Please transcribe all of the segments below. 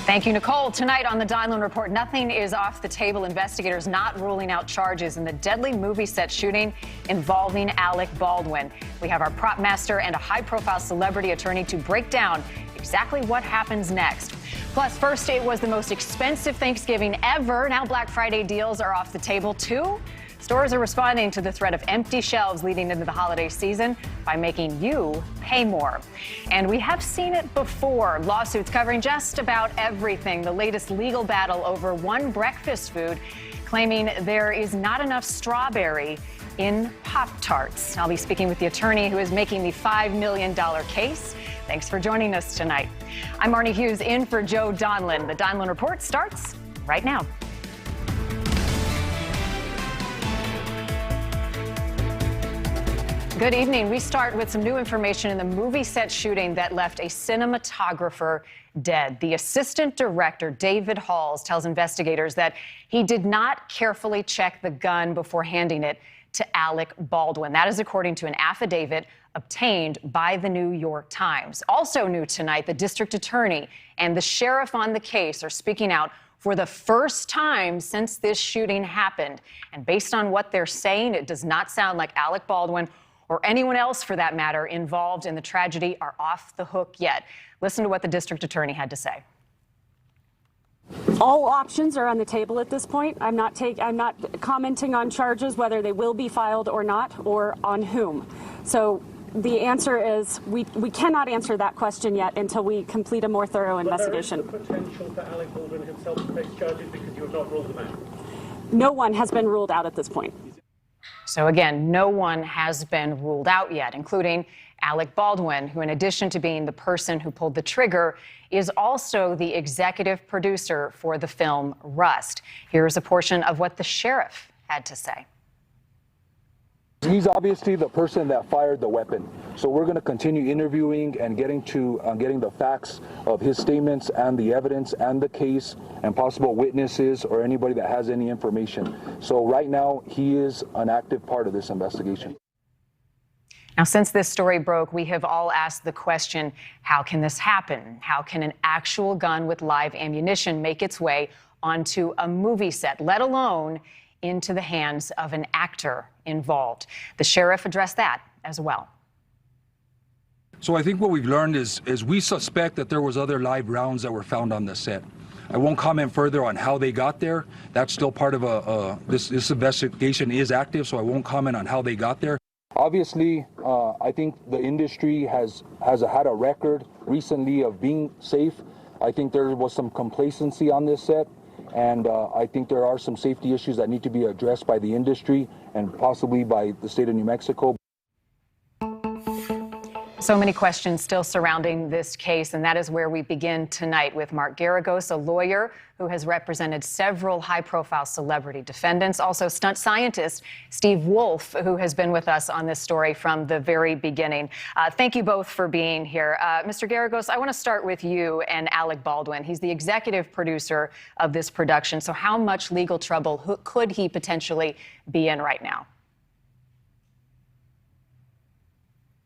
Thank you, Nicole. Tonight on the Donlon Report, nothing is off the table. Investigators not ruling out charges in the deadly movie set shooting involving Alec Baldwin. We have our prop master and a high-profile celebrity attorney to break down exactly what happens next. Plus, first, it was the most expensive Thanksgiving ever. Now Black Friday deals are off the table, too. Stores are responding to the threat of empty shelves leading into the holiday season by making you pay more. And we have seen it before. Lawsuits covering just about everything. The latest legal battle over one breakfast food claiming there is not enough strawberry in Pop-Tarts. I'll be speaking with the attorney who is making the $5 million case. Thanks for joining us tonight. I'm Marnie Hughes in for Joe Donlon. The Donlon Report starts right now. Good evening. We start with some new information in the movie set shooting that left a cinematographer dead. The assistant director, David Halls, tells investigators that he did not carefully check the gun before handing it to Alec Baldwin. That is according to an affidavit obtained by the New York Times. Also new tonight, the district attorney and the sheriff on the case are speaking out for the first time since this shooting happened. And based on what they're saying, it does not sound like Alec Baldwin or anyone else, for that matter, involved in the tragedy are off the hook yet. Listen to what the district attorney had to say. All options are on the table at this point. I'm not commenting on charges, whether they will be filed or not, or on whom. So the answer is we cannot answer that question yet until we complete a more thorough investigation. But there is the potential for Alec Baldwin himself to face charges because you have not ruled them out. No one has been ruled out at this point. So again, no one has been ruled out yet, including Alec Baldwin, who in addition to being the person who pulled the trigger, is also the executive producer for the film Rust. Here's a portion of what the sheriff had to say. He's obviously the person that fired the weapon. So we're going to continue interviewing and getting the facts of his statements and the evidence and the case and possible witnesses or anybody that has any information. So right now, he is an active part of this investigation. Now, since this story broke, we have all asked the question, how can this happen? How can an actual gun with live ammunition make its way onto a movie set, let alone into the hands of an actor involved? The sheriff addressed that as well. So I think what we've learned is we suspect that there was other live rounds that were found on the set. I won't comment further on how they got there. That's still part of this investigation is active, so I won't comment on how they got there. Obviously, I think the industry has had a record recently of being safe. I think there was some complacency on this set. And I think there are some safety issues that need to be addressed by the industry and possibly by the state of New Mexico. So many questions still surrounding this case, and that is where we begin tonight with Mark Geragos, a lawyer who has represented several high-profile celebrity defendants. Also, stunt scientist Steve Wolf, who has been with us on this story from the very beginning. Thank you both for being here. Mr. Geragos, I want to start with you and Alec Baldwin. He's the executive producer of this production. So how much legal trouble could he potentially be in right now?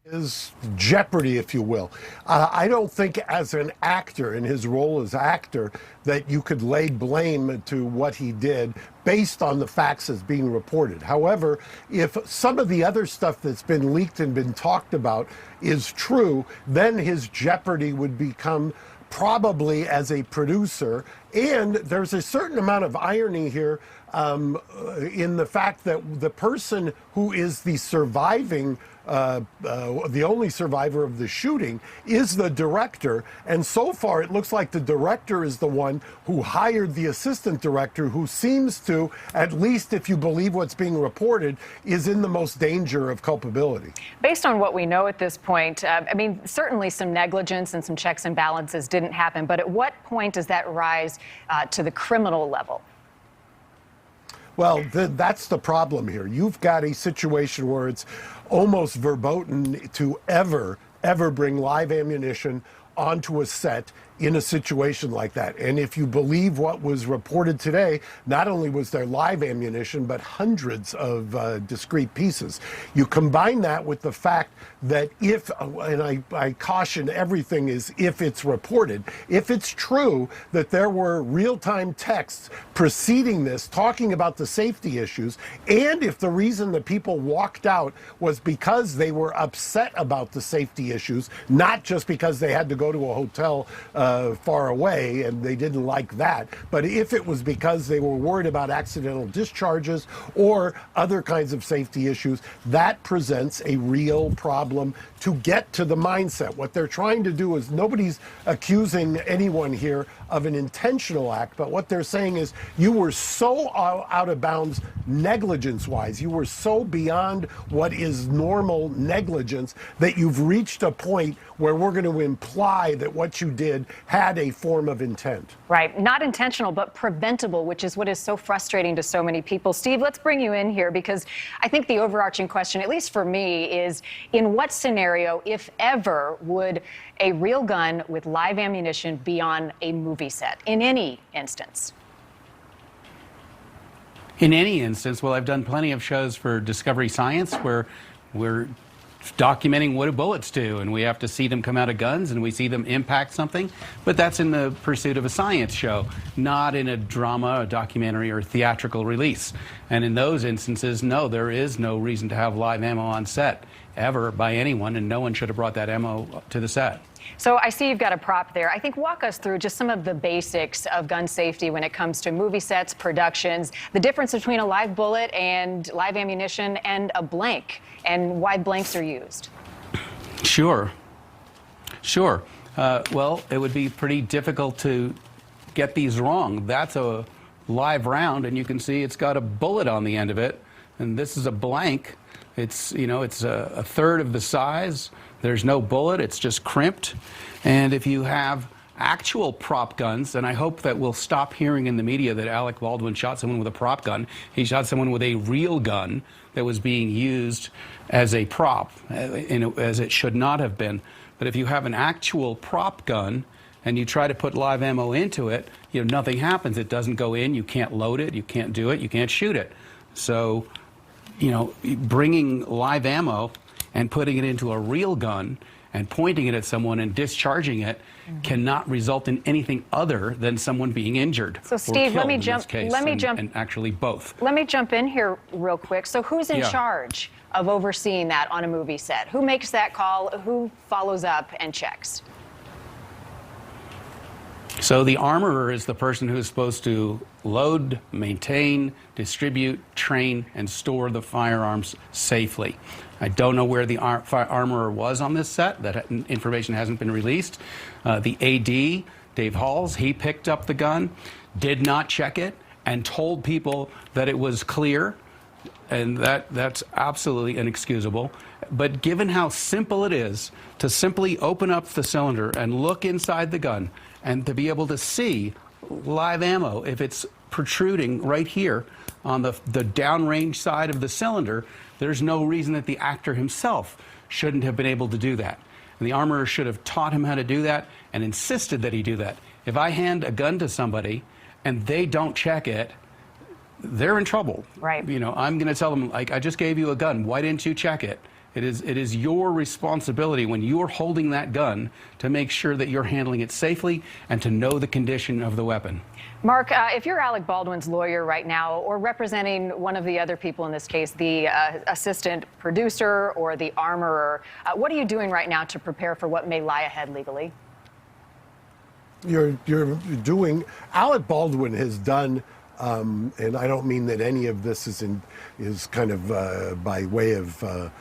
Is jeopardy, if you will. I don't think as an actor, in his role as actor, that you could lay blame to what he did based on the facts as being reported. However, if some of the other stuff that's been leaked and been talked about is true, then his jeopardy would become probably as a producer. And there's a certain amount of irony here in the fact that the person who is the surviving the only survivor of the shooting is the director, and so far it looks like the director is the one who hired the assistant director, who seems to, at least if you believe what's being reported, is in the most danger of culpability. Based on what we know at this point, I mean, certainly some negligence and some checks and balances didn't happen, but at what point does that rise to the criminal level? Well, that's the problem here. You've got a situation where it's almost verboten to ever bring live ammunition onto a set in a situation like that. And if you believe what was reported today, not only was there live ammunition, but hundreds of discrete pieces. You combine that with the fact that if, and I caution everything is if it's reported, if it's true that there were real-time texts preceding this, talking about the safety issues, and if the reason that people walked out was because they were upset about the safety issues, not just because they had to go to a hotel far away and they didn't like that, but if it was because they were worried about accidental discharges or other kinds of safety issues, that presents a real problem to get to the mindset. What they're trying to do is, nobody's accusing anyone here of an intentional act, but what they're saying is you were so out of bounds negligence-wise, you were so beyond what is normal negligence that you've reached a point where we're going to imply that what you did had a form of intent. Right. Not intentional, but preventable, which is what is so frustrating to so many people. Steve, let's bring you in here because I think the overarching question, at least for me, is in what scenario, if ever, would a real gun with live ammunition be on a movie set, in any instance? In any instance, well, I've done plenty of shows for Discovery Science where we're documenting what do bullets do, and we have to see them come out of guns and we see them impact something, but that's in the pursuit of a science show, not in a drama, a documentary, or theatrical release. And in those instances, no, there is no reason to have live ammo on set ever by anyone, and no one should have brought that ammo to the set. So I see you've got a prop there. I think walk us through just some of the basics of gun safety when it comes to movie sets, productions, the difference between a live bullet and live ammunition and a blank, and why blanks are used. Sure. Well, it would be pretty difficult to get these wrong. That's a live round, and you can see it's got a bullet on the end of it, and this is a blank. It's, you know, it's a third of the size. There's no bullet, it's just crimped. And if you have actual prop guns, and I hope that we'll stop hearing in the media that Alec Baldwin shot someone with a prop gun. He shot someone with a real gun that was being used as a prop, as it should not have been. But if you have an actual prop gun and you try to put live ammo into it, you know, nothing happens. It doesn't go in, you can't load it, you can't do it, you can't shoot it. So, you know, bringing live ammo and putting it into a real gun and pointing it at someone and discharging it cannot result in anything other than someone being injured. So Steve, let me jump. And actually both. Let me jump in here real quick. So who's in charge of overseeing that on a movie set? Who makes that call? Who follows up and checks? So the armorer is the person who is supposed to load, maintain, distribute, train, and store the firearms safely. I don't know where the armorer was on this set. That information hasn't been released. The AD, Dave Halls, he picked up the gun, did not check it, and told people that it was clear, and that's absolutely inexcusable. But given how simple it is to simply open up the cylinder and look inside the gun, and to be able to see live ammo, if it's protruding right here on the downrange side of the cylinder, there's no reason that the actor himself shouldn't have been able to do that. And the armorer should have taught him how to do that and insisted that he do that. If I hand a gun to somebody and they don't check it, they're in trouble. Right. You know, I'm going to tell them, like, I just gave you a gun. Why didn't you check it? It is your responsibility when you're holding that gun to make sure that you're handling it safely and to know the condition of the weapon. Mark, if you're Alec Baldwin's lawyer right now, or representing one of the other people in this case, the assistant producer or the armorer, what are you doing right now to prepare for what may lie ahead legally? You're doing, Alec Baldwin has done, and I don't mean that any of this is kind of by way of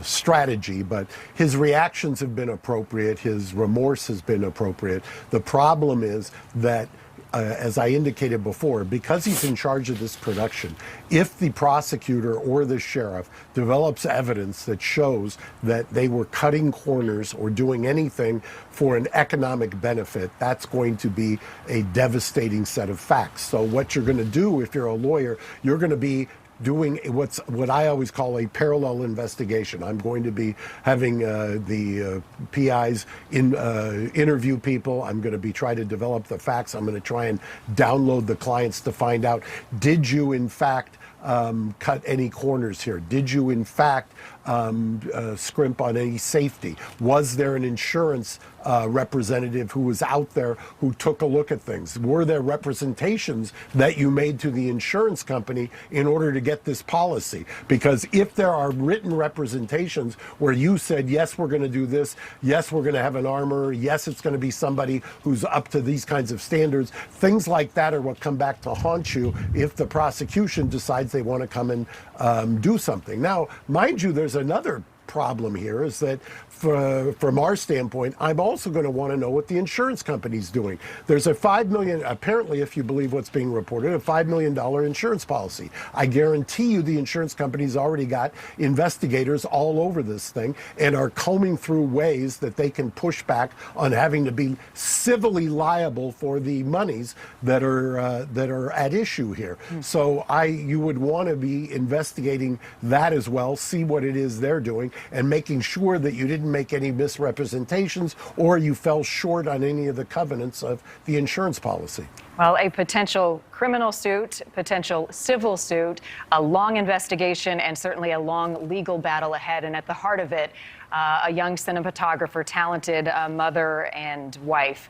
strategy, but his reactions have been appropriate. His remorse has been appropriate. The problem is that, as I indicated before, because he's in charge of this production, if the prosecutor or the sheriff develops evidence that shows that they were cutting corners or doing anything for an economic benefit, that's going to be a devastating set of facts. So what you're going to do if you're a lawyer, you're going to be doing what I always call a parallel investigation. I'm going to be having the PIs interview people. I'm going to be trying to develop the facts. I'm going to try and download the clients to find out, did you in fact cut any corners here? Did you in fact scrimp on any safety? Was there an insurance representative who was out there who took a look at things? Were there representations that you made to the insurance company in order to get this policy? Because if there are written representations where you said, yes, we're going to do this, yes, we're going to have an armorer, yes, it's going to be somebody who's up to these kinds of standards, things like that are what come back to haunt you if the prosecution decides they want to come and do something. Now, mind you, there's another problem here, is that from our standpoint, I'm also going to want to know what the insurance company's doing. There's a $5 million, apparently, if you believe what's being reported, a $5 million insurance policy. I guarantee you the insurance company's already got investigators all over this thing and are combing through ways that they can push back on having to be civilly liable for the monies that are at issue here. So you would want to be investigating that as well, see what it is they're doing, and making sure that you didn't make any misrepresentations or you fell short on any of the covenants of the insurance policy. Well, a potential criminal suit, potential civil suit, a long investigation, and certainly a long legal battle ahead. And at the heart of it, a young cinematographer, talented mother and wife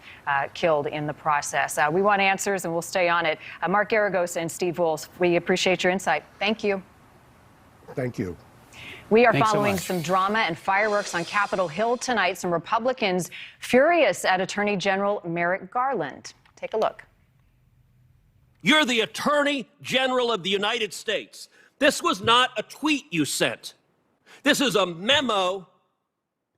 killed in the process. We want answers, and we'll stay on it. Mark Geragos and Steve Wolf, we appreciate your insight. Thank you. Thank you. We are Thanks following so some drama and fireworks on Capitol Hill tonight. Some Republicans furious at Attorney General Merrick Garland. Take a look. You're the Attorney General of the United States. This was not a tweet you sent. This is a memo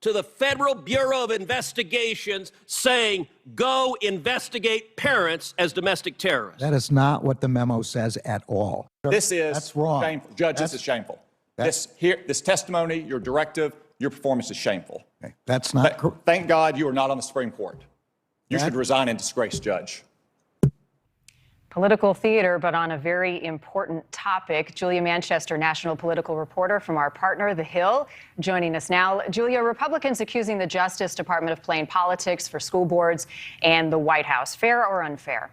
to the Federal Bureau of Investigations saying, go investigate parents as domestic terrorists. That is not what the memo says at all. That's wrong. Shameful. Judge, this is shameful. This testimony, your directive, your performance is shameful. Okay. That's not. Thank God you are not on the Supreme Court. You should resign in disgrace, Judge. Political theater, but on a very important topic. Julia Manchester, national political reporter from our partner, The Hill, joining us now. Julia, Republicans accusing the Justice Department of playing politics for school boards and the White House. Fair or unfair?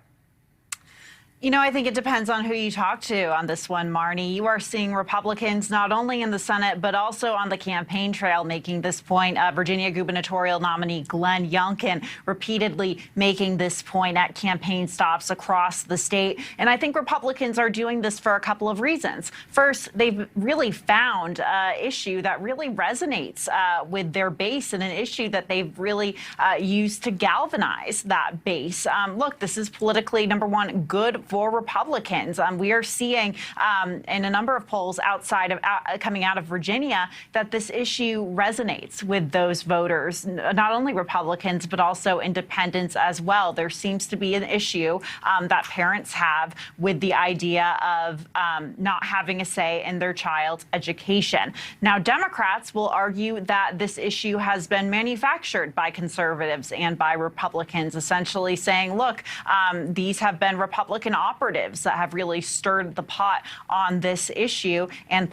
You know, I think it depends on who you talk to on this one, Marnie. You are seeing Republicans not only in the Senate, but also on the campaign trail making this point. Virginia gubernatorial nominee Glenn Youngkin repeatedly making this point at campaign stops across the state. And I think Republicans are doing this for a couple of reasons. First, they've really found an issue that really resonates with their base, and an issue that they've really used to galvanize that base. Look, this is politically, number one, good for Republicans. We are seeing in a number of polls outside of coming out of Virginia that this issue resonates with those voters, not only Republicans, but also independents as well. There seems to be an issue that parents have with the idea of not having a say in their child's education. Now, Democrats will argue that this issue has been manufactured by conservatives and by Republicans, essentially saying, look, these have been Republican operatives that have really stirred the pot on this issue, and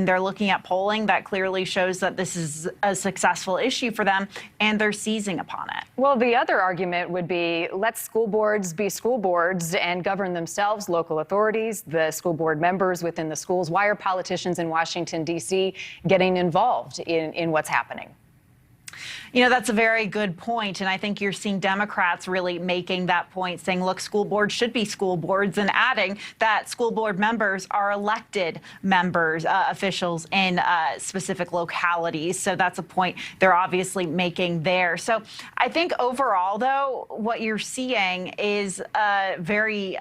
they're looking at polling that clearly shows that this is a successful issue for them, and they're seizing upon it. Well, the other argument would be, let school boards be school boards and govern themselves, local authorities, the school board members within the schools. Why are politicians in Washington, D.C. getting involved in what's happening? You know, that's a very good point. And I think you're seeing Democrats really making that point, saying, look, school boards should be school boards, and adding that school board members are elected members, officials in specific localities. So that's a point they're obviously making there. So I think overall, though, what you're seeing is a very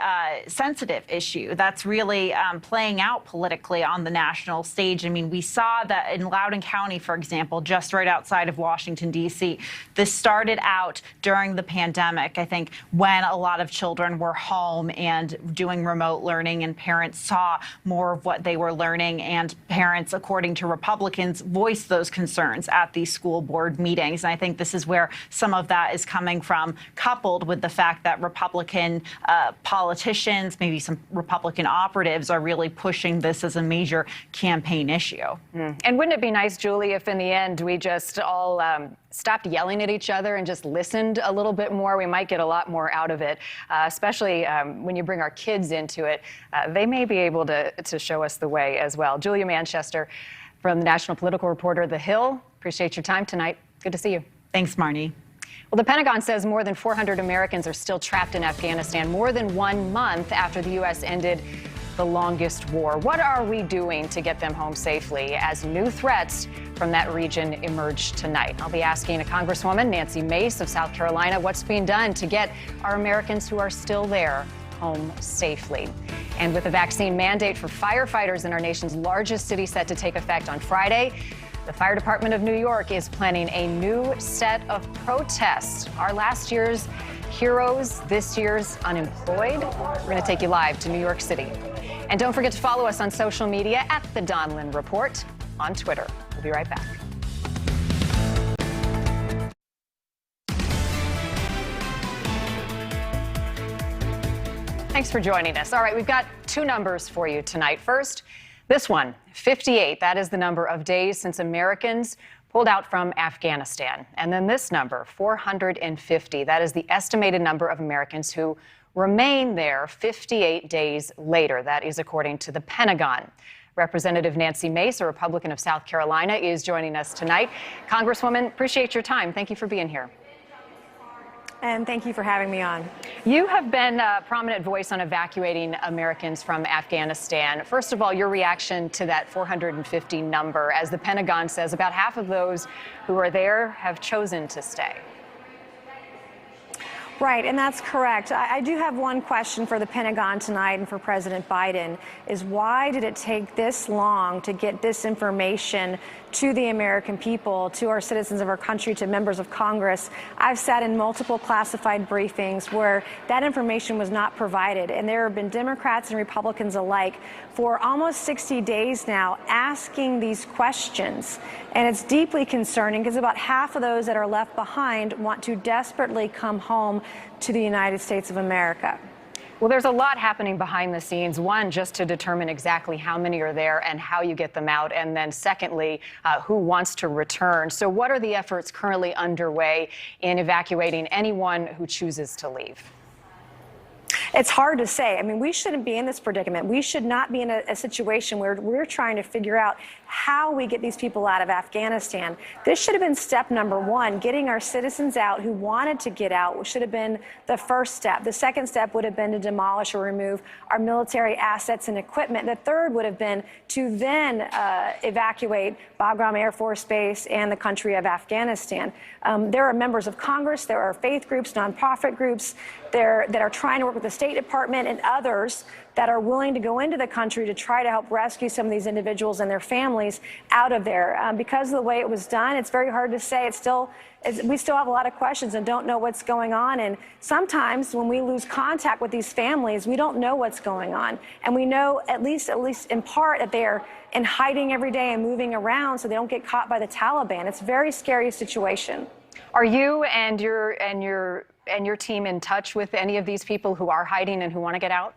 sensitive issue that's really playing out politically on the national stage. I mean, we saw that in Loudoun County, for example, just right outside of Washington, D.C., D.C. This started out during the pandemic, I think, when a lot of children were home and doing remote learning, and parents saw more of what they were learning, and parents, according to Republicans, voiced those concerns at these school board meetings. And I think this is where some of that is coming from, coupled with the fact that Republican politicians, maybe some Republican operatives, are really pushing this as a major campaign issue. And wouldn't it be nice, Julie, if in the end we just all stopped yelling at each other and just listened a little bit more? We might get a lot more out of it, especially when you bring our kids into it. They may be able to show us the way as well. Julia Manchester from the National Political Reporter, The Hill. Appreciate your time tonight. Good to see you. Thanks, Marnie. Well, the Pentagon says more than 400 Americans are still trapped in Afghanistan, more than 1 month after the U.S. ended the longest war. What are we doing to get them home safely as new threats from that region emerge tonight? I'll be asking a Congresswoman, Nancy Mace of South Carolina, what's being done to get our Americans who are still there home safely. And with a vaccine mandate for firefighters in our nation's largest city set to take effect on Friday, the Fire Department of New York is planning a new set of protests. Our last year's heroes, this year's unemployed. We're going to take you live to New York City. And don't forget to follow us on social media at the Donlon Report on Twitter. We'll be right back. Thanks for joining us. All right, we've got 2 numbers for you tonight. First, this one, 58. That is the number of days since Americans pulled out from Afghanistan. And then this number, 450. That is the estimated number of Americans who remain there 58 days later. That is according to the Pentagon. Representative Nancy Mace, a Republican of South Carolina, is joining us tonight. Congresswoman, appreciate your time. Thank you for being here. And thank you for having me on. You have been a prominent voice on evacuating Americans from Afghanistan. First of all, your reaction to that 450 number, as the Pentagon says about half of those who are there have chosen to stay. Right, and that's correct. I do have one question for the Pentagon tonight and for President Biden, is why did it take this long to get this information to the American people, to our citizens of our country, to members of Congress? I've sat in multiple classified briefings where that information was not provided, and there have been Democrats and Republicans alike for almost 60 days now asking these questions. And it's deeply concerning because about half of those that are left behind want to desperately come home to the United States of America. Well, there's a lot happening behind the scenes. One, just to determine exactly how many are there and how you get them out. And then secondly, who wants to return. So what are the efforts currently underway in evacuating anyone who chooses to leave? It's hard to say. I mean, we shouldn't be in this predicament. We should not be in a situation where we're trying to figure out how we get these people out of Afghanistan. This should have been step number 1. Getting our citizens out who wanted to get out should have been the first step. The second step would have been to demolish or remove our military assets and equipment. The third would have been to then evacuate Bagram Air Force Base and the country of Afghanistan. There are members of Congress, there are faith groups, nonprofit groups that are trying to work with the State Department and others that are willing to go into the country to try to help rescue some of these individuals and their families out of there. Because of the way it was done, it's very hard to say. We still have a lot of questions and don't know what's going on. And sometimes when we lose contact with these families, we don't know what's going on. And we know, at least in part, that they are in hiding every day and moving around so they don't get caught by the Taliban. It's a very scary situation. Are you and your team in touch with any of these people who are hiding and who want to get out?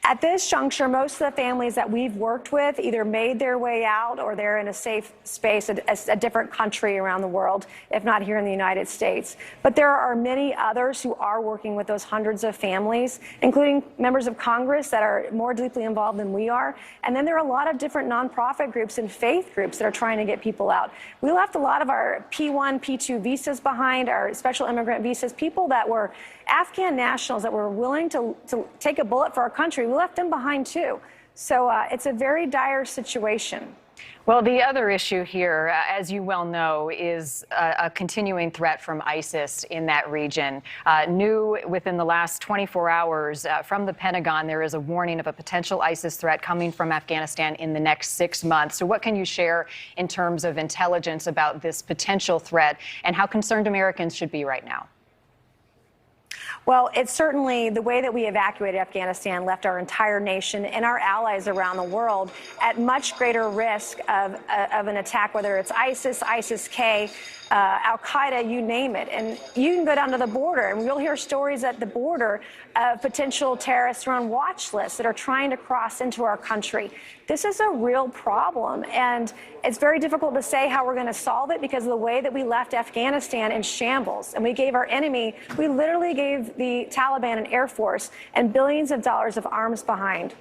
At this juncture, most of the families that we've worked with either made their way out or they're in a safe space, a different country around the world, if not here in the United States. But there are many others who are working with those hundreds of families, including members of Congress that are more deeply involved than we are. And then there are a lot of different nonprofit groups and faith groups that are trying to get people out. We left a lot of our P1, P2 visas behind, our special immigrant visas, people that were Afghan nationals that were willing to take a bullet for our country. We left them behind too. So it's a very dire situation. Well, the other issue here, as you well know, is a continuing threat from ISIS in that region. New within the last 24 hours from the Pentagon, there is a warning of a potential ISIS threat coming from Afghanistan in the next 6 months. So what can you share in terms of intelligence about this potential threat and how concerned Americans should be right now? Well, it's certainly the way that we evacuated Afghanistan left our entire nation and our allies around the world at much greater risk of an attack, whether it's ISIS, ISIS-K, Al-Qaeda, you name it. And you can go down to the border and you'll hear stories at the border of potential terrorists who are on watch lists that are trying to cross into our country. This is a real problem, and it's very difficult to say how we're going to solve it because of the way that we left Afghanistan in shambles. And we gave our enemy, we literally gave the Taliban an air force and billions of dollars of arms behind.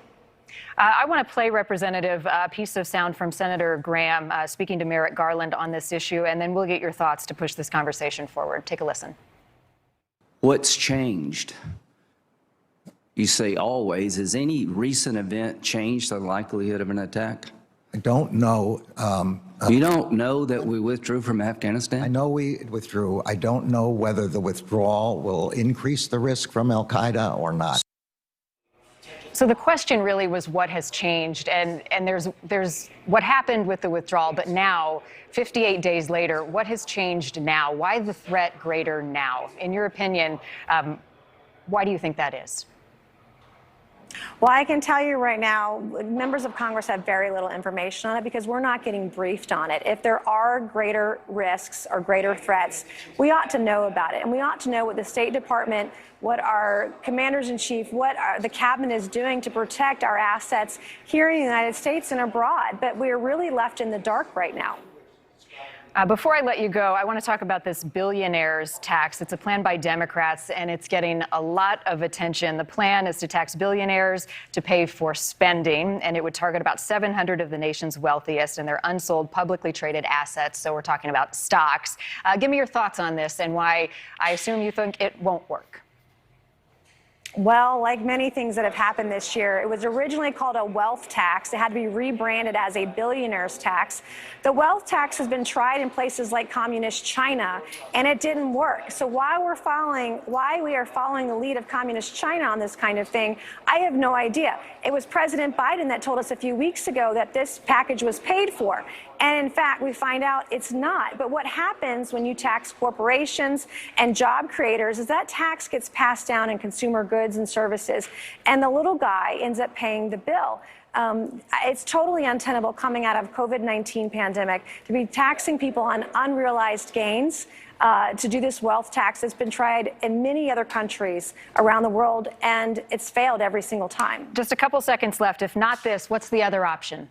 I want to play, Representative, a piece of sound from Senator Graham speaking to Merrick Garland on this issue, and then we'll get your thoughts to push this conversation forward. Take a listen. What's changed? You say always. Has any recent event changed the likelihood of an attack? I don't know. You don't know that we withdrew from Afghanistan? I know we withdrew. I don't know whether the withdrawal will increase the risk from al-Qaeda or not. So the question really was what has changed, and there's what happened with the withdrawal, but now, 58 days later, what has changed now? Why the threat greater now? In your opinion, why do you think that is? Well, I can tell you right now, members of Congress have very little information on it because we're not getting briefed on it. If there are greater risks or greater threats, we ought to know about it. And we ought to know what the State Department, what our commanders-in-chief, what the cabinet is doing to protect our assets here in the United States and abroad. But we're really left in the dark right now. Before I let you go, I want to talk about this billionaires tax. It's a plan by Democrats, and it's getting a lot of attention. The plan is to tax billionaires to pay for spending, and it would target about 700 of the nation's wealthiest and their unsold publicly traded assets. So we're talking about stocks. Give me your thoughts on this and why I assume you think it won't work. Well, like many things that have happened this year, it was originally called a wealth tax. It had to be rebranded as a billionaire's tax. The wealth tax has been tried in places like communist China, and it didn't work. So why we are following the lead of communist China on this kind of thing, I have no idea. It was President Biden that told us a few weeks ago that this package was paid for. And in fact, we find out it's not. But what happens when you tax corporations and job creators is that tax gets passed down in consumer goods and services, and the little guy ends up paying the bill. It's totally untenable coming out of COVID-19 pandemic to be taxing people on unrealized gains. To do this wealth tax has been tried in many other countries around the world, and it's failed every single time. Just a couple seconds left. If not this, what's the other option?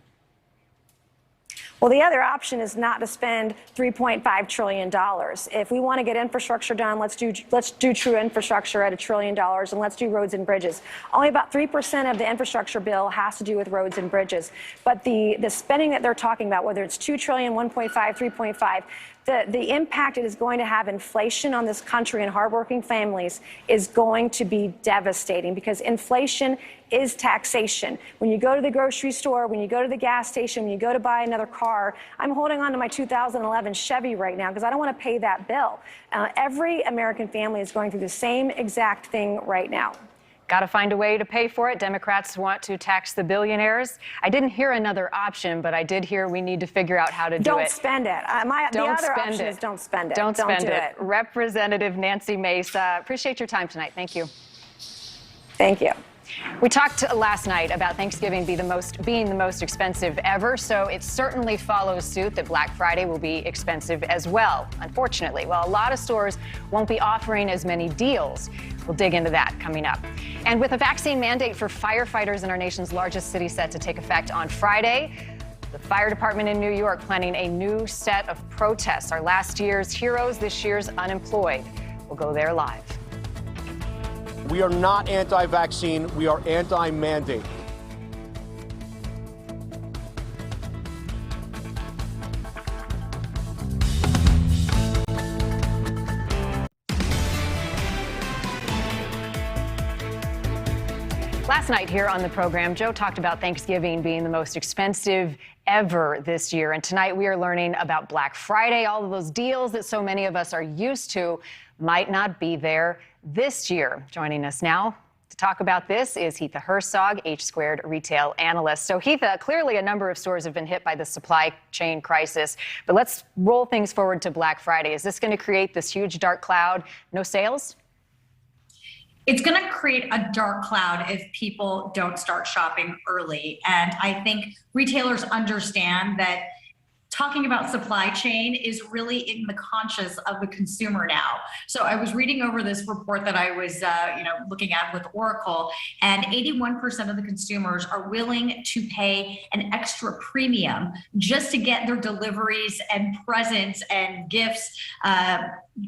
Well, the other option is not to spend $3.5 trillion. If we want to get infrastructure done, let's do true infrastructure at $1 trillion, and let's do roads and bridges. Only about 3% of the infrastructure bill has to do with roads and bridges. But the spending that they're talking about, whether it's $2 trillion, 1.5, 3.5, the impact it is going to have inflation on this country and hardworking families is going to be devastating, because inflation is taxation. When you go to the grocery store, when you go to the gas station, when you go to buy another car, I'm holding on to my 2011 Chevy right now because I don't want to pay that bill. Every American family is going through the same exact thing right now. Got to find a way to pay for it. Democrats want to tax the billionaires. I didn't hear another option, but I did hear we need to figure out how to do it. Don't spend it. The other option is don't spend it. Don't spend do it. Representative Nancy Mace, appreciate your time tonight. Thank you. Thank you. We talked last night about Thanksgiving being the most expensive ever, so it certainly follows suit that Black Friday will be expensive as well, unfortunately. Well, a lot of stores won't be offering as many deals. We'll dig into that coming up. And with a vaccine mandate for firefighters in our nation's largest city set to take effect on Friday, the fire department in New York planning a new set of protests. Our last year's heroes, this year's unemployed. We'll go there live. We are not anti-vaccine. We are anti-mandate. Last night here on the program, Joe talked about Thanksgiving being the most expensive ever this year. And tonight we are learning about Black Friday. All of those deals that so many of us are used to might not be there this year. Joining us now to talk about this is Hitha Herzog, H² retail analyst. So Hitha, clearly a number of stores have been hit by the supply chain crisis, but let's roll things forward to Black Friday. Is this going to create this huge dark cloud? No sales? It's going to create a dark cloud if people don't start shopping early. And I think retailers understand that talking about supply chain is really in the conscience of the consumer now. So I was reading over this report that I was looking at with Oracle, and 81% of the consumers are willing to pay an extra premium just to get their deliveries and presents and gifts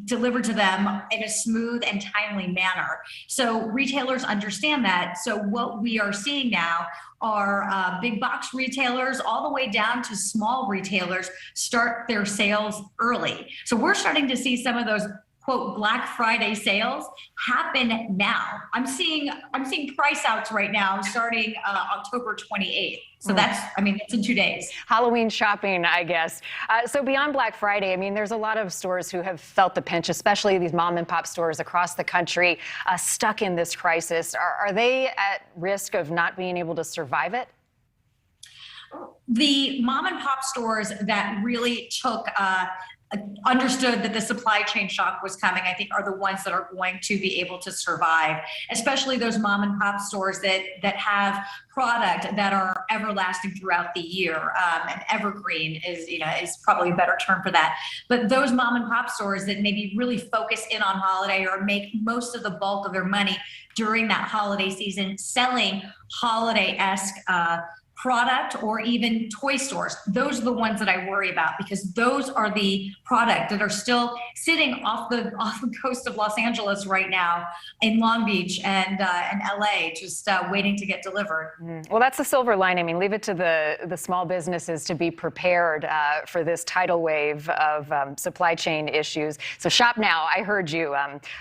delivered to them in a smooth and timely manner. So retailers understand that. So what we are seeing now are big box retailers all the way down to small retailers start their sales early. So we're starting to see some of those quote Black Friday sales happen now. I'm seeing price outs right now starting October 28th. So that's in 2 days. Halloween shopping, I guess. So beyond Black Friday, I mean, there's a lot of stores who have felt the pinch, especially these mom and pop stores across the country stuck in this crisis. Are they at risk of not being able to survive it? The mom and pop stores that really understood that the supply chain shock was coming, I think, are the ones that are going to be able to survive, especially those mom and pop stores that have product that are everlasting throughout the year. And evergreen is probably a better term for that. But those mom and pop stores that maybe really focus in on holiday or make most of the bulk of their money during that holiday season selling holiday-esque product, or even toy stores. Those are the ones that I worry about, because those are the product that are still sitting off the coast of Los Angeles right now, in Long Beach and LA, just waiting to get delivered. Well, that's the silver lining. I mean, leave it to the small businesses to be prepared for this tidal wave of supply chain issues. So shop now. I heard you.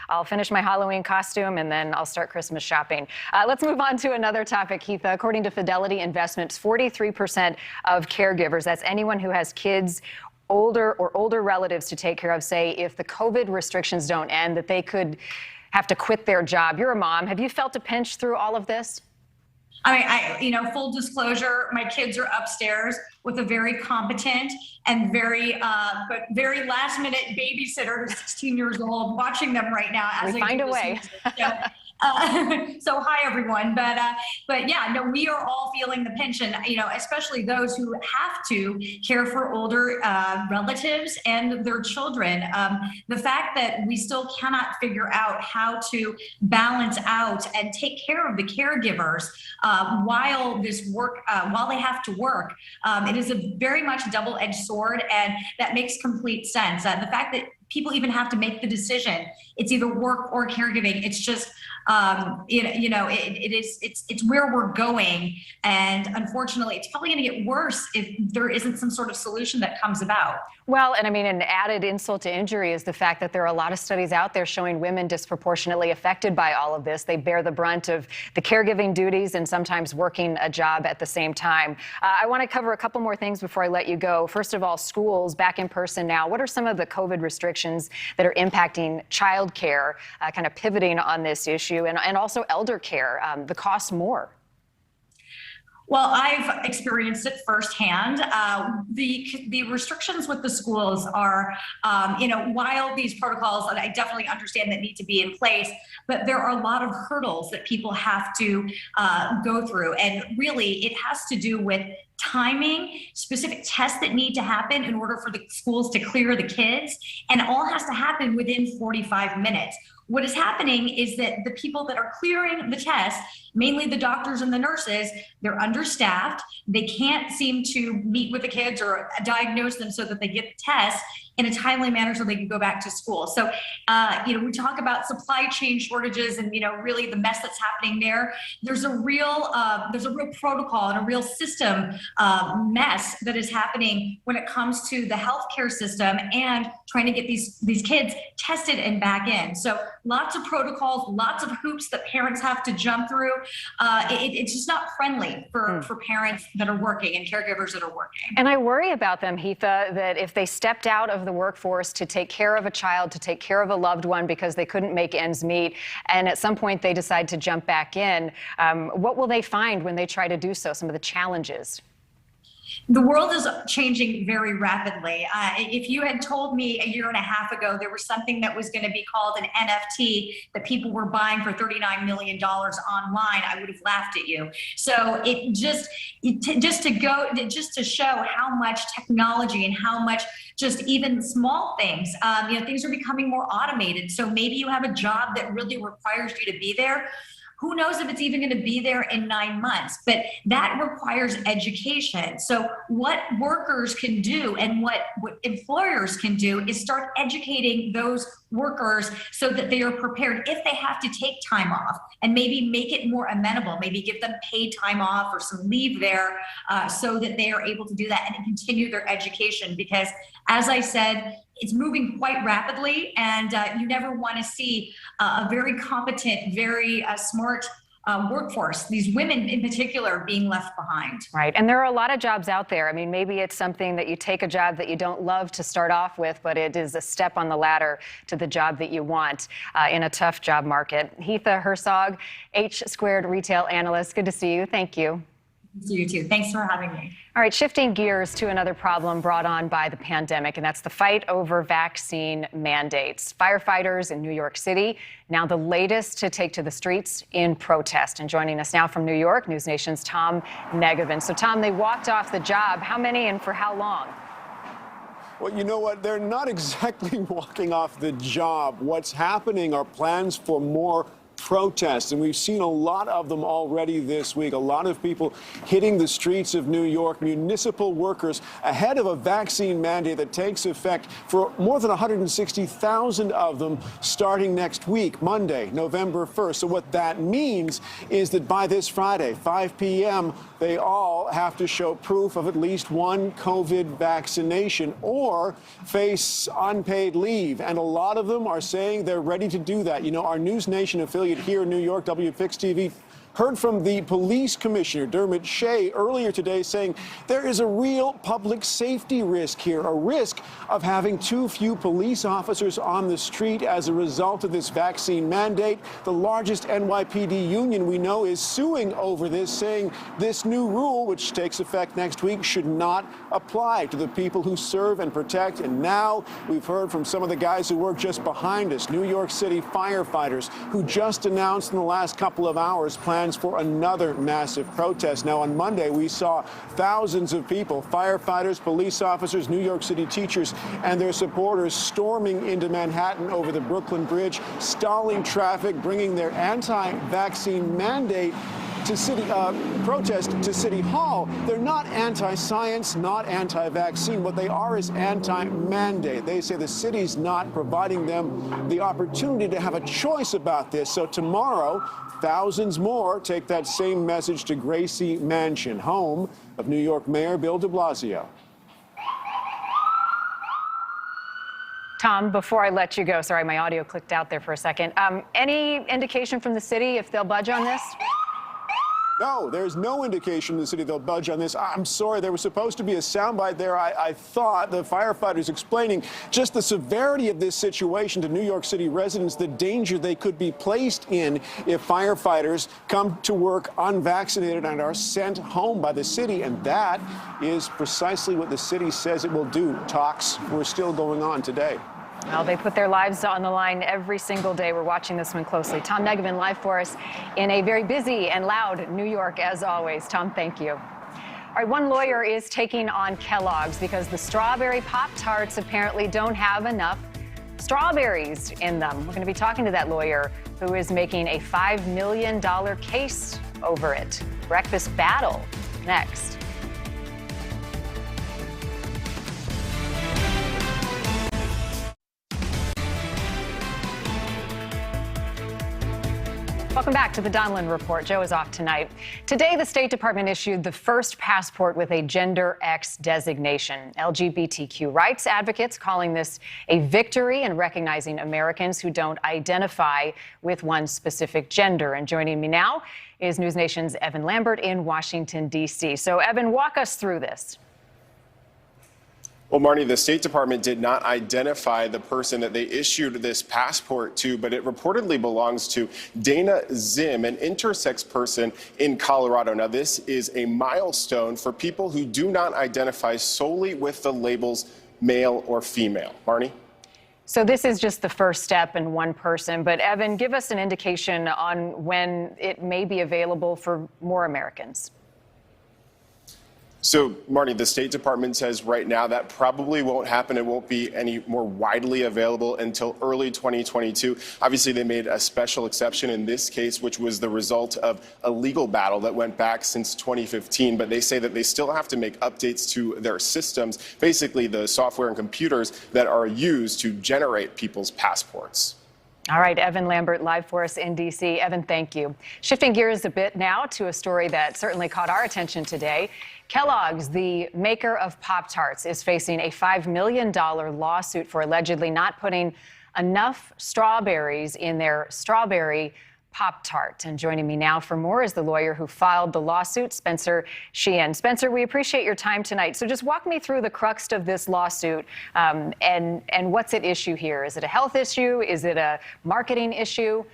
I'll finish my Halloween costume and then I'll start Christmas shopping. Let's move on to another topic, Hitha. According to Fidelity Investments, 43% of caregivers, that's anyone who has kids older relatives to take care of, say if the COVID restrictions don't end, that they could have to quit their job. You're a mom. Have you felt a pinch through all of this? I mean, full disclosure, my kids are upstairs with a very competent and very last minute babysitter who's 16 years old, watching them right now as we find a way. So hi everyone, but yeah, no, we are all feeling the pinch, and especially those who have to care for older relatives and their children. The fact that we still cannot figure out how to balance out and take care of the caregivers while they have to work, it is a very much double-edged sword, and that makes complete sense. The fact that people even have to make the decision, it's either work or caregiving. It's just it's where we're going, and unfortunately it's probably going to get worse if there isn't some sort of solution that comes about. Well, and I mean, an added insult to injury is the fact that there are a lot of studies out there showing women disproportionately affected by all of this. They bear the brunt of the caregiving duties and sometimes working a job at the same time. I want to cover a couple more things before I let you go. First of all, schools back in person now. What are some of the COVID restrictions that are impacting childcare, kind of pivoting on this issue, and also elder care, the cost more? Well, I've experienced it firsthand. The restrictions with the schools are, while these protocols, and I definitely understand that need to be in place, but there are a lot of hurdles that people have to go through. And really, it has to do with timing, specific tests that need to happen in order for the schools to clear the kids, and all has to happen within 45 minutes. What is happening is that the people that are clearing the tests, mainly the doctors and the nurses, they're understaffed. They can't seem to meet with the kids or diagnose them so that they get the test. in a timely manner so they can go back to school. So, we talk about supply chain shortages and, really the mess that's happening there. There's a real protocol and a real system mess that is happening when it comes to the healthcare system and trying to get these kids tested and back in. So lots of protocols, lots of hoops that parents have to jump through. It's just not friendly for parents that are working and caregivers that are working. And I worry about them, Hitha, that if they stepped out of the workforce to take care of a child, to take care of a loved one because they couldn't make ends meet, and at some point they decide to jump back in, what will they find when they try to do so, some of the challenges? The world is changing very rapidly. If you had told me a year and a half ago there was something that was going to be called an NFT that people were buying for $39 million online, I would have laughed at you. So just to show how much technology and how much just even small things, things are becoming more automated. So maybe you have a job that really requires you to be there. Who knows if it's even going to be there in 9 months, but that requires education. So what workers can do and what employers can do is start educating those workers so that they are prepared if they have to take time off, and maybe make it more amenable, maybe give them paid time off or some leave there so that they are able to do that and continue their education. Because as I said, it's moving quite rapidly, and you never want to see a very competent, very smart workforce, these women in particular, being left behind. Right. And there are a lot of jobs out there. I mean, maybe it's something that you take a job that you don't love to start off with, but it is a step on the ladder to the job that you want in a tough job market. Hitha Herzog, H² retail analyst. Good to see you. Thank you. See you too. Thanks for having me. All right, shifting gears to another problem brought on by the pandemic, and that's the fight over vaccine mandates. Firefighters in New York City, now the latest to take to the streets in protest. And joining us now from New York, NewsNation's Tom Negovan. So, Tom, they walked off the job. How many and for how long? Well, you know what? They're not exactly walking off the job. What's happening are plans for more protests, and we've seen a lot of them already this week. A lot of people hitting the streets of New York, municipal workers, ahead of a vaccine mandate that takes effect for more than 160,000 of them starting next week, Monday, November 1st. So what that means is that by this Friday, 5 p.m., they all have to show proof of at least one COVID vaccination or face unpaid leave. And a lot of them are saying they're ready to do that. You know, our NewsNation affiliate here in New York, WFix TV, heard from the police commissioner, Dermot Shea, earlier today saying there is a real public safety risk here, a risk of having too few police officers on the street as a result of this vaccine mandate. The largest NYPD union we know is suing over this, saying this new rule, which takes effect next week, should not apply to the people who serve and protect. And now we've heard from some of the guys who work just behind us, New York City firefighters, who just announced in the last couple of hours plans for another massive protest. Now, on Monday, we saw thousands of people, firefighters, police officers, New York City teachers, and their supporters storming into Manhattan over the Brooklyn Bridge, stalling traffic, bringing their anti-vaccine mandate to protest to City Hall. They're not anti-science, not anti-vaccine. What they are is anti-mandate. They say the city's not providing them the opportunity to have a choice about this. So tomorrow, thousands more take that same message to Gracie Mansion, home of New York Mayor Bill de Blasio. Tom, before I let you go, sorry, my audio clicked out there for a second. Any indication from the city if they'll budge on this? No, there's no indication in the city they'll budge on this. I'm sorry, there was supposed to be a soundbite there. I thought the firefighters explaining just the severity of this situation to New York City residents, the danger they could be placed in if firefighters come to work unvaccinated and are sent home by the city. And that is precisely what the city says it will do. Talks were still going on today. Well, they put their lives on the line every single day. We're watching this one closely. Tom Negovan live for us in a very busy and loud New York, as always. Tom, thank you. All right, one lawyer is taking on Kellogg's because the strawberry Pop-Tarts apparently don't have enough strawberries in them. We're going to be talking to that lawyer who is making a $5 million case over it. Breakfast battle next. Welcome back to the Donlon Report. Joe is off tonight. Today, the State Department issued the first passport with a Gender X designation. LGBTQ rights advocates calling this a victory in recognizing Americans who don't identify with one specific gender. And joining me now is NewsNation's Evan Lambert in Washington, D.C. So, Evan, walk us through this. Well, Marnie, the State Department did not identify the person that they issued this passport to, but it reportedly belongs to Dana Zim, an intersex person in Colorado. Now, this is a milestone for people who do not identify solely with the labels male or female. Marnie? So this is just the first step in one person, but Evan, give us an indication on when it may be available for more Americans. So, Marnie, the State Department says right now that probably won't happen. It won't be any more widely available until early 2022. Obviously, they made a special exception in this case, which was the result of a legal battle that went back since 2015. But they say that they still have to make updates to their systems, basically the software and computers that are used to generate people's passports. All right, Evan Lambert, live for us in D.C. Evan, thank you. Shifting gears a bit now to a story that certainly caught our attention today. Kellogg's, the maker of Pop-Tarts, is facing a $5 million lawsuit for allegedly not putting enough strawberries in their strawberry Pop-Tart. And joining me now for more is the lawyer who filed the lawsuit, Spencer Sheehan. Spencer, we appreciate your time tonight. So just walk me through the crux of this lawsuit and what's at issue here. Is it a health issue? Is it a marketing issue?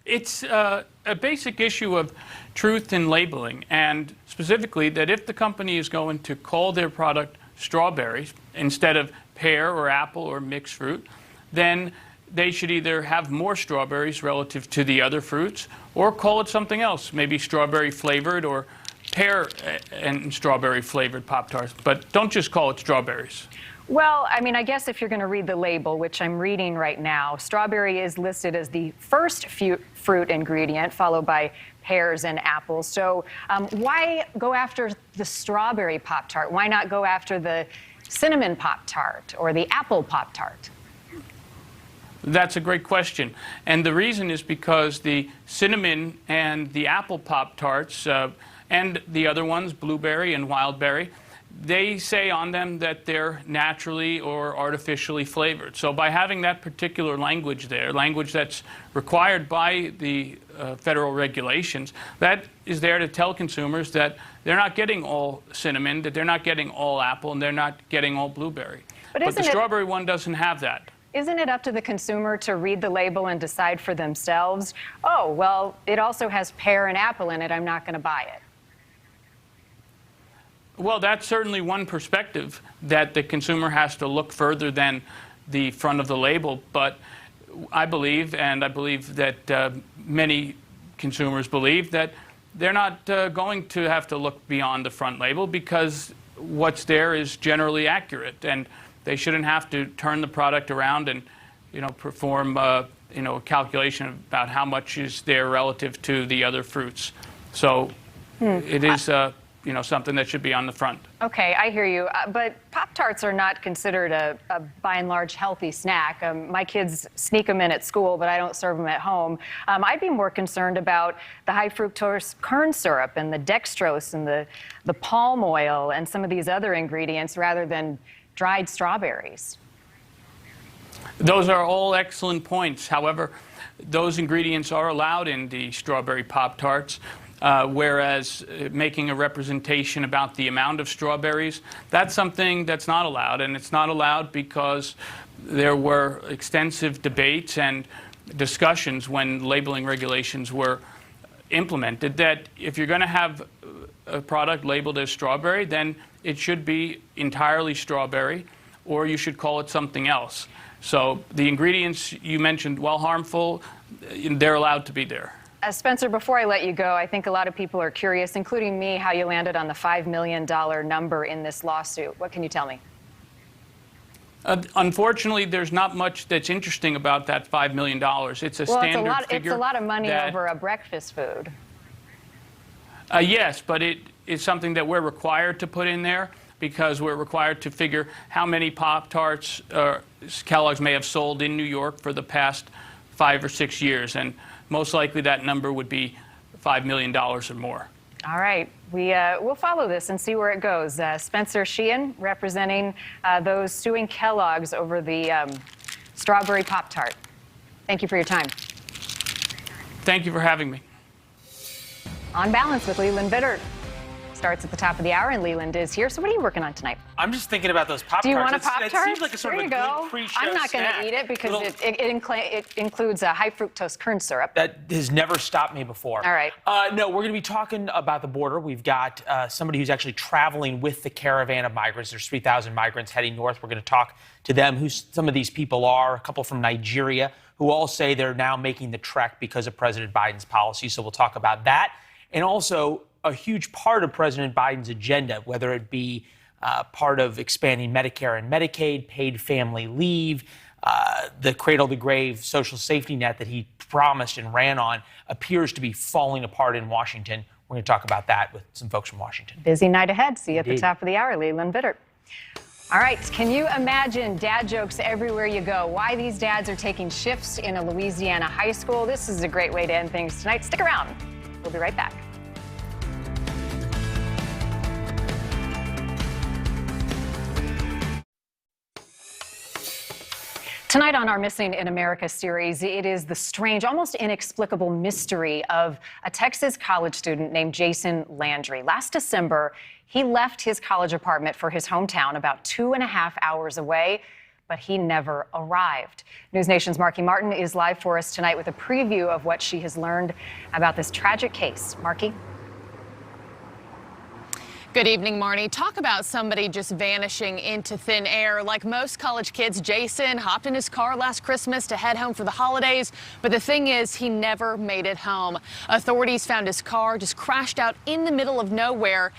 It's a basic issue of truth in labeling, and specifically that if the company is going to call their product strawberries instead of pear or apple or mixed fruit, then they should either have more strawberries relative to the other fruits or call it something else, maybe strawberry flavored or pear and strawberry flavored Pop-Tarts, but don't just call it strawberries. Well, I mean, I guess if you're going to read the label, which I'm reading right now, strawberry is listed as the first fruit ingredient, followed by pears and apples. So why go after the strawberry Pop-Tart? Why not go after the cinnamon Pop-Tart or the apple Pop-Tart? That's a great question. And the reason is because the cinnamon and the apple Pop-Tarts and the other ones, blueberry and wildberry, they say on them that they're naturally or artificially flavored. So by having that particular language there, language that's required by the federal regulations, that is there to tell consumers that they're not getting all cinnamon, that they're not getting all apple, and they're not getting all blueberry. But the strawberry one doesn't have that. Isn't it up to the consumer to read the label and decide for themselves, oh, well, it also has pear and apple in it, I'm not going to buy it? Well, that's certainly one perspective, that the consumer has to look further than the front of the label. But I believe, and I believe that many consumers believe, that they're not going to have to look beyond the front label because what's there is generally accurate. And they shouldn't have to turn the product around and, perform, a calculation about how much is there relative to the other fruits. So it is, something that should be on the front. Okay, I hear you. But Pop-Tarts are not considered a by and large, healthy snack. My kids sneak them in at school, but I don't serve them at home. I'd be more concerned about the high fructose corn syrup and the dextrose and the palm oil and some of these other ingredients rather than dried strawberries. Those are all excellent points. However, those ingredients are allowed in the strawberry Pop-Tarts. Whereas making a representation about the amount of strawberries, that's something that's not allowed. And it's not allowed because there were extensive debates and discussions when labeling regulations were implemented that if you're going to have a product labeled as strawberry, then it should be entirely strawberry, or you should call it something else. So the ingredients you mentioned, while harmful, they're allowed to be there. Spencer, before I let you go, I think a lot of people are curious, including me, how you landed on the $5 million number in this lawsuit. What can you tell me? Unfortunately, there's not much that's interesting about that $5 million. It's a standard figure. It's a lot of money over a breakfast food. Yes, but it is something that we're required to put in there because we're required to figure how many Pop-Tarts Kellogg's may have sold in New York for the past 5 or 6 years, and most likely that number would be $5 million or more. All right. We'll follow this and see where it goes. Spencer Sheehan representing those suing Kellogg's over the strawberry Pop-Tart. Thank you for your time. Thank you for having me. On Balance with Leland Bittert. Starts at the top of the hour, and Leland is here. So what are you working on tonight? I'm just thinking about those Pop-Tarts. Do you want a Pop-Tart? It seems like a sort of a good pre-show I'm not going to eat it because it includes a high fructose corn syrup. That has never stopped me before. All right. No, we're going to be talking about the border. We've got somebody who's actually traveling with the caravan of migrants. There's 3,000 migrants heading north. We're going to talk to them, who some of these people are, a couple from Nigeria, who all say they're now making the trek because of President Biden's policy. So we'll talk about that. And also a huge part of President Biden's agenda, whether it be part of expanding Medicare and Medicaid, paid family leave, the cradle-to-grave social safety net that he promised and ran on, appears to be falling apart in Washington. We're going to talk about that with some folks from Washington. Busy night ahead. See you at Indeed. the top of the hour, Leland Bittert. All right, can you imagine dad jokes everywhere you go? Why these dads are taking shifts in a Louisiana high school? This is a great way to end things tonight. Stick around. We'll be right back. Tonight on our Missing in America series, it is the strange, almost inexplicable mystery of a Texas college student named Jason Landry. Last December, he left his college apartment for his hometown about 2.5 hours away, but he never arrived. NewsNation's Marky Martin is live for us tonight with a preview of what she has learned about this tragic case. Marky? Good evening, Marnie. Talk about somebody just vanishing into thin air. Like most college kids, Jason hopped in his car last Christmas to head home for the holidays. But the thing is, he never made it home. Authorities found his car just crashed out in the middle of nowhere.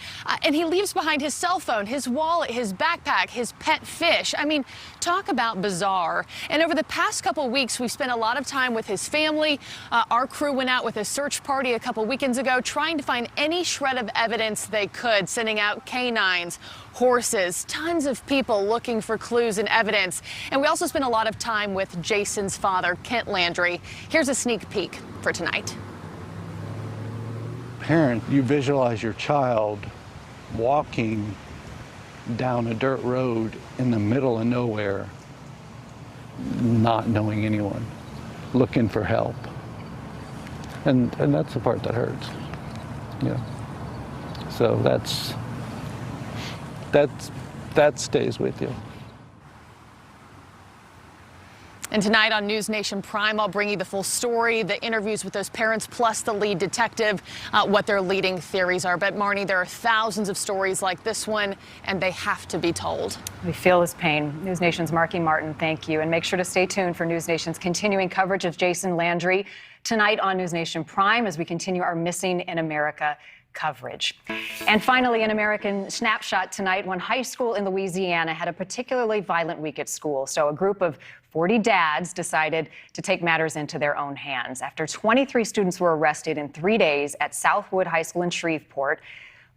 And he leaves behind his cell phone, his wallet, his backpack, his pet fish. I mean, talk about bizarre. And over the past couple weeks, we've spent a lot of time with his family. Our crew went out with a search party a couple weekends ago, trying to find any shred of evidence they could, sending out canines, horses, tons of people looking for clues and evidence. And we also spent a lot of time with Jason's father, Kent Landry. Here's a sneak peek for tonight. Parent, you visualize your child walking down a dirt road in the middle of nowhere, not knowing anyone, looking for help. And that's the part that hurts. Yeah. So that stays with you. And tonight on NewsNation Prime, I'll bring you the full story, the interviews with those parents, plus the lead detective, what their leading theories are. But Marnie, there are thousands of stories like this one, and they have to be told. We feel his pain. NewsNation's Marky Martin, thank you. And make sure to stay tuned for NewsNation's continuing coverage of Jason Landry tonight on NewsNation Prime as we continue our Missing in America coverage. And finally, an American snapshot tonight. One high school in Louisiana had a particularly violent week at school. So a group of 40 dads decided to take matters into their own hands. After 23 students were arrested in 3 days at Southwood High School in Shreveport,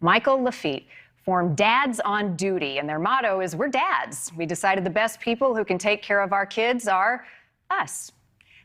Michael Lafitte formed Dads on Duty, and their motto is, "We're dads. We decided the best people who can take care of our kids are us."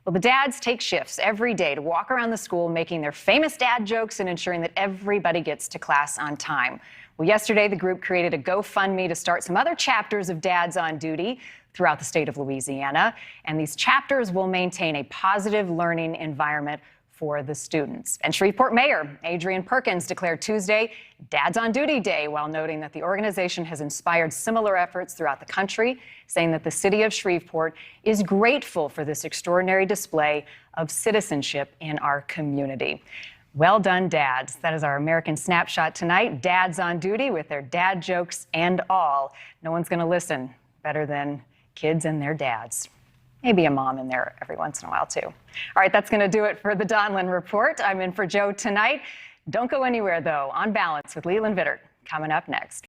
Well, the dads take shifts every day to walk around the school making their famous dad jokes and ensuring that everybody gets to class on time. Well, yesterday, the group created a GoFundMe to start some other chapters of Dads on Duty throughout the state of Louisiana. And these chapters will maintain a positive learning environment for the students. And Shreveport Mayor Adrian Perkins declared Tuesday Dads on Duty Day, while noting that the organization has inspired similar efforts throughout the country, saying that the city of Shreveport is grateful for this extraordinary display of citizenship in our community. Well done, dads. That is our American Snapshot tonight. Dads on duty with their dad jokes and all. No one's going to listen better than kids and their dads. Maybe a mom in there every once in a while, too. All right, that's going to do it for the Donlon Report. I'm in for Joe tonight. Don't go anywhere, though. On Balance with Leland Bittert, coming up next.